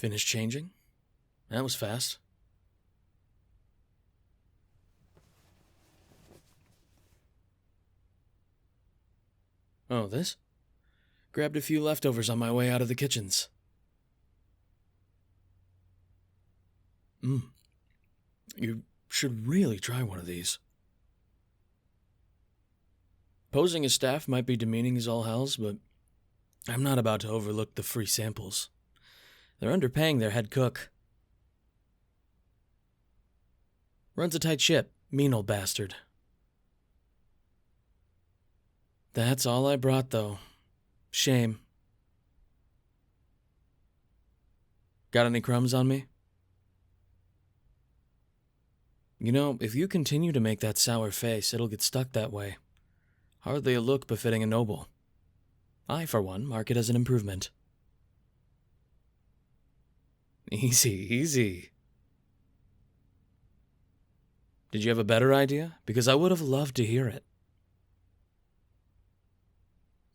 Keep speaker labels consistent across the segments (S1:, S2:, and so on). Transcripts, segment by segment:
S1: Finished changing? That was fast. Oh, this? Grabbed a few leftovers on my way out of the kitchens. You should really try one of these. Posing as staff might be demeaning as all hells, but I'm not about to overlook the free samples. They're underpaying their head cook. Runs a tight ship, mean old bastard. That's all I brought, though. Shame. Got any crumbs on me? You know, if you continue to make that sour face, it'll get stuck that way. Hardly a look befitting a noble. I, for one, mark it as an improvement. Easy, easy. Did you have a better idea? Because I would have loved to hear it.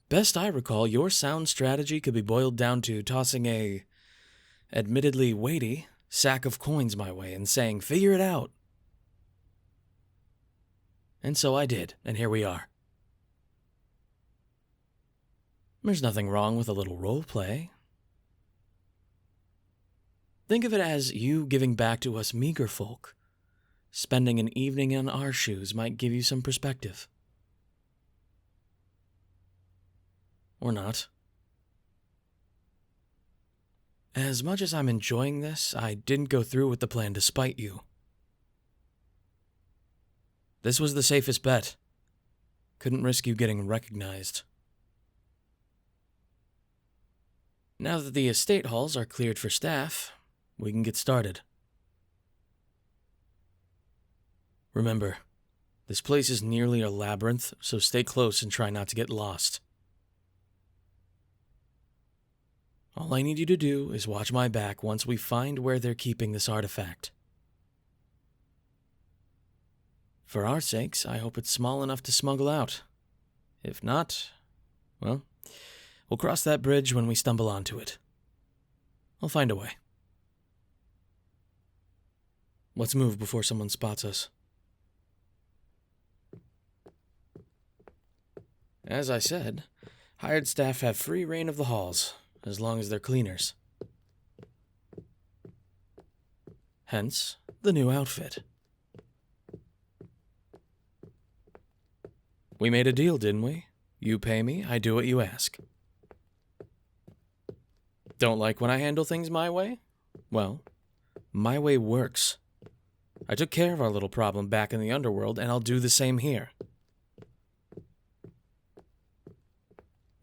S1: Best I recall, your sound strategy could be boiled down to tossing a, admittedly weighty, sack of coins my way and saying, "Figure it out." And so I did, and here we are. There's nothing wrong with a little role play. Think of it as you giving back to us meager folk. Spending an evening in our shoes might give you some perspective. Or not. As much as I'm enjoying this, I didn't go through with the plan to spite you. This was the safest bet. Couldn't risk you getting recognized. Now that the estate halls are cleared for staff, we can get started. Remember, this place is nearly a labyrinth, so stay close and try not to get lost. All I need you to do is watch my back once we find where they're keeping this artifact. For our sakes, I hope it's small enough to smuggle out. If not, well, we'll cross that bridge when we stumble onto it. I'll find a way. Let's move before someone spots us. As I said, hired staff have free reign of the halls, as long as they're cleaners. Hence, the new outfit. We made a deal, didn't we? You pay me, I do what you ask. Don't like when I handle things my way? Well, my way works. I took care of our little problem back in the underworld, and I'll do the same here.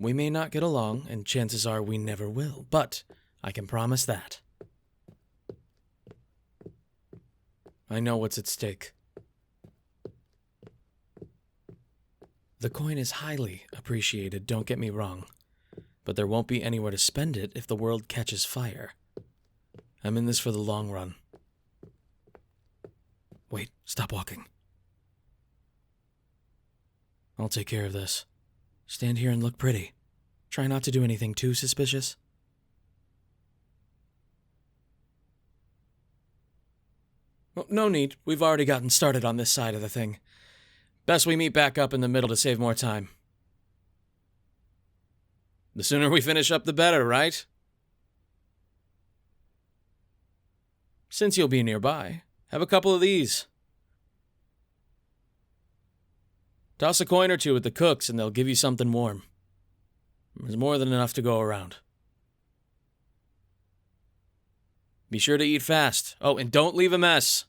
S1: We may not get along, and chances are we never will, but I can promise that. I know what's at stake. The coin is highly appreciated, don't get me wrong, but there won't be anywhere to spend it if the world catches fire. I'm in this for the long run. Wait, stop walking. I'll take care of this. Stand here and look pretty. Try not to do anything too suspicious. Well, no need. We've already gotten started on this side of the thing. Best we meet back up in the middle to save more time. The sooner we finish up, the better, right? Since you'll be nearby, have a couple of these. Toss a coin or two at the cooks and they'll give you something warm. There's more than enough to go around. Be sure to eat fast. Oh, and don't leave a mess.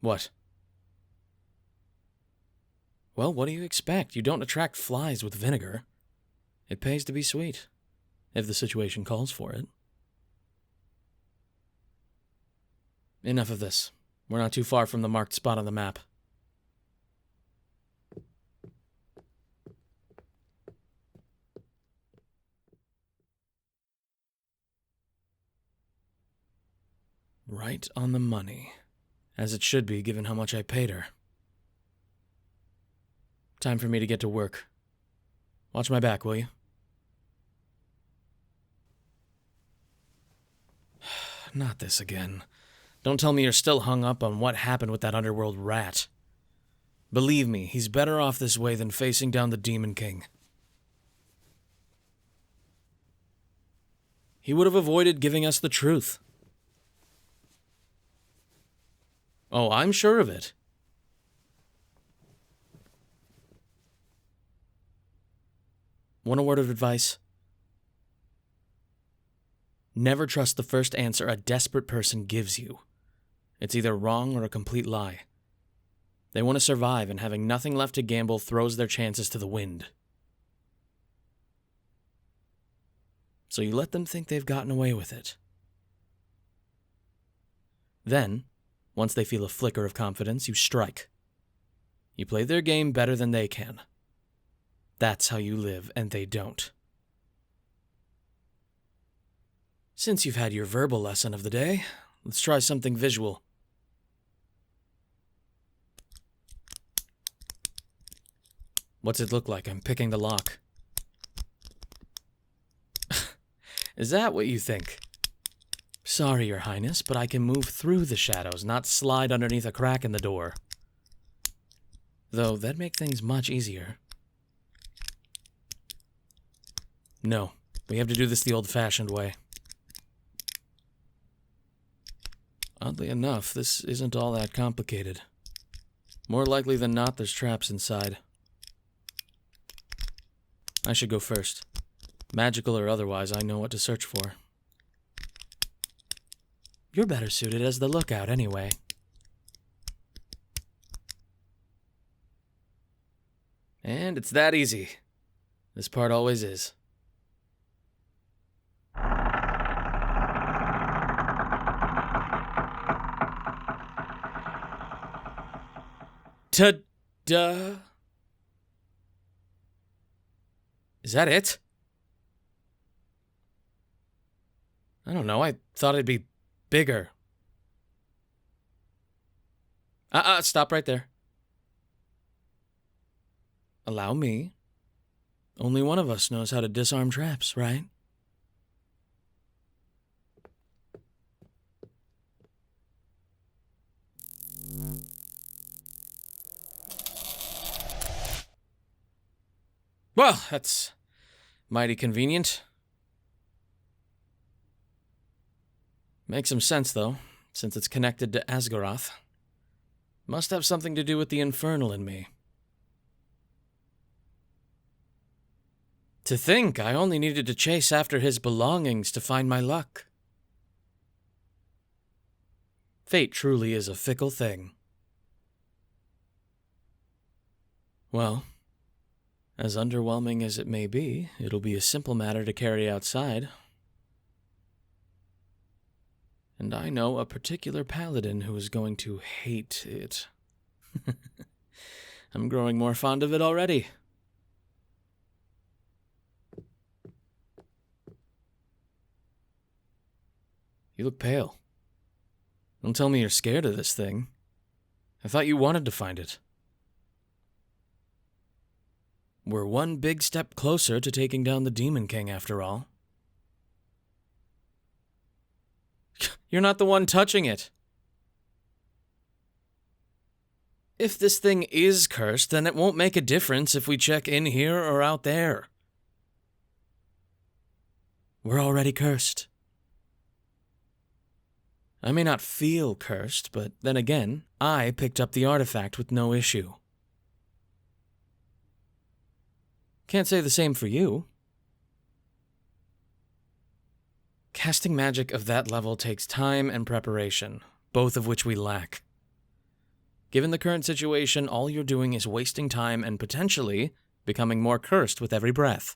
S1: What? Well, what do you expect? You don't attract flies with vinegar. It pays to be sweet, if the situation calls for it. Enough of this. We're not too far from the marked spot on the map. Right on the money. As it should be, given how much I paid her. Time for me to get to work. Watch my back, will you? Not this again. Don't tell me you're still hung up on what happened with that underworld rat. Believe me, he's better off this way than facing down the Demon King. He would have avoided giving us the truth. Oh, I'm sure of it. Want a word of advice? Never trust the first answer a desperate person gives you. It's either wrong or a complete lie. They want to survive, and having nothing left to gamble throws their chances to the wind. So you let them think they've gotten away with it. Then, once they feel a flicker of confidence, you strike. You play their game better than they can. That's how you live, and they don't. Since you've had your verbal lesson of the day, let's try something visual. What's it look like? I'm picking the lock. Is that what you think? Sorry, Your Highness, but I can move through the shadows, not slide underneath a crack in the door. Though, that'd make things much easier. No, we have to do this the old-fashioned way. Oddly enough, this isn't all that complicated. More likely than not, there's traps inside. I should go first. Magical or otherwise, I know what to search for. You're better suited as the lookout, anyway. And it's that easy. This part always is. Ta-da! Is that it? I don't know, I thought it'd be bigger. Stop right there. Allow me. Only one of us knows how to disarm traps, right? Well, that's mighty convenient. Makes some sense, though, since it's connected to Asgaroth. Must have something to do with the infernal in me. To think I only needed to chase after his belongings to find my luck. Fate truly is a fickle thing. Well, as underwhelming as it may be, it'll be a simple matter to carry outside. And I know a particular paladin who is going to hate it. I'm growing more fond of it already. You look pale. Don't tell me you're scared of this thing. I thought you wanted to find it. We're one big step closer to taking down the Demon King, after all. You're not the one touching it. If this thing is cursed, then it won't make a difference if we check in here or out there. We're already cursed. I may not feel cursed, but then again, I picked up the artifact with no issue. Can't say the same for you. Casting magic of that level takes time and preparation, both of which we lack. Given the current situation, all you're doing is wasting time and potentially becoming more cursed with every breath.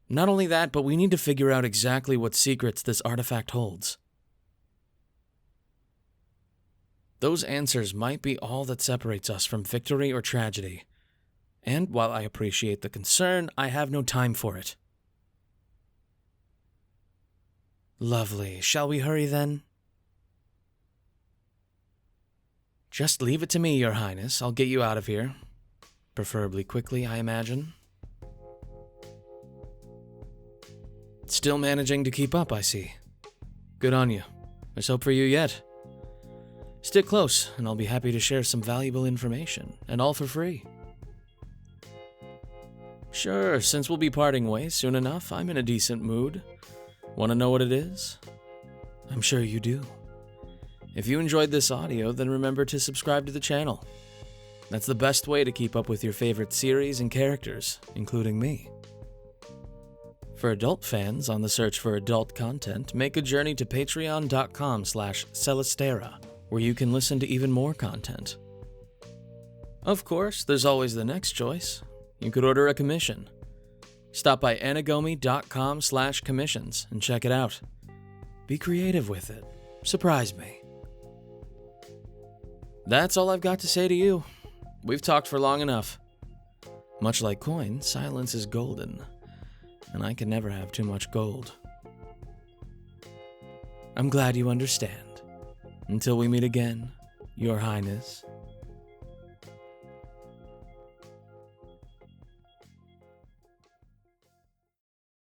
S1: Not only that, but we need to figure out exactly what secrets this artifact holds. Those answers might be all that separates us from victory or tragedy. And while I appreciate the concern, I have no time for it. Lovely. Shall we hurry then? Just leave it to me, Your Highness. I'll get you out of here. Preferably quickly, I imagine. Still managing to keep up, I see. Good on you. There's hope for you yet. Stick close, and I'll be happy to share some valuable information, and all for free. Sure, since we'll be parting ways soon enough, I'm in a decent mood. Want to know what it is? I'm sure you do. If you enjoyed this audio, then remember to subscribe to the channel. That's the best way to keep up with your favorite series and characters, including me. For adult fans on the search for adult content, make a journey to patreon.com/Celesterra, where you can listen to even more content. Of course, there's always the next choice. You could order a commission. Stop by anagomi.com/commissions and check it out. Be creative with it. Surprise me. That's all I've got to say to you. We've talked for long enough. Much like coin, silence is golden, and I can never have too much gold. I'm glad you understand. Until we meet again, Your Highness.